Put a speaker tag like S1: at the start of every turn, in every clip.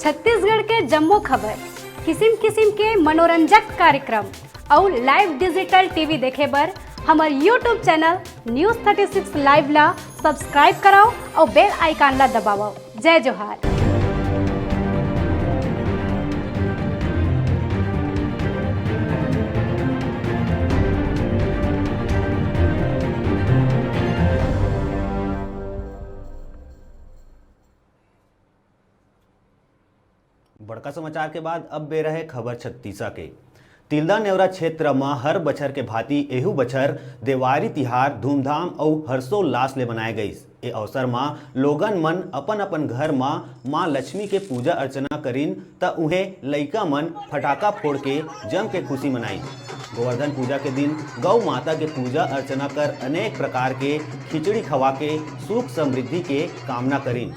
S1: छत्तीसगढ़ के जम्मो खबर, किसिम किसिम के मनोरंजक कार्यक्रम और लाइव डिजिटल टीवी देखे बर हमार यूट्यूब चैनल न्यूज़ 36 लाइव ला सब्सक्राइब कराओ और बेल आइकन ला दबाओ। जय जोहार।
S2: बड़का समाचार के बाद अब बे रहे खबर छत्तीसा के। तिल्दा नेवरा क्षेत्र में हर बछर के भांति एहू बछर देवारी तिहार धूमधाम और हर्षोल्लास ले मनाए गईस। ए अवसर में लोगन मन अपन अपन घर में माँ लक्ष्मी के पूजा अर्चना करीन त उन्हें लइका मन फटाका फोड़ के जम के खुशी मनाई। गोवर्धन पूजा के दिन गौ माता के पूजा अर्चना कर अनेक प्रकार के खिचड़ी खवा के सुख समृद्धि के कामना करीन।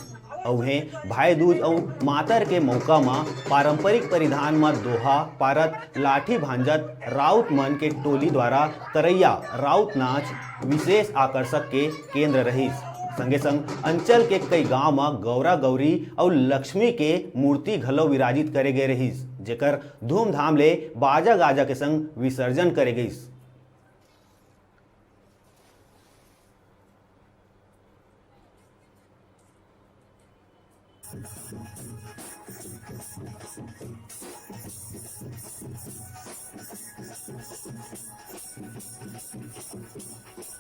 S2: उन्हें भाई दूज और मातर के मौका में पारंपरिक परिधान में दोहा पारत लाठी भांजत राउत मन के टोली द्वारा करैया राउत नाच विशेष आकर्षक के केंद्र रही। संगे संग अंचल के कई गांव में गौरा गौरी और लक्ष्मी के मूर्ति घलो विराजित करे गए रही, जेकर धूमधाम ले बाजा गाजा के संग विसर्जन करे गई।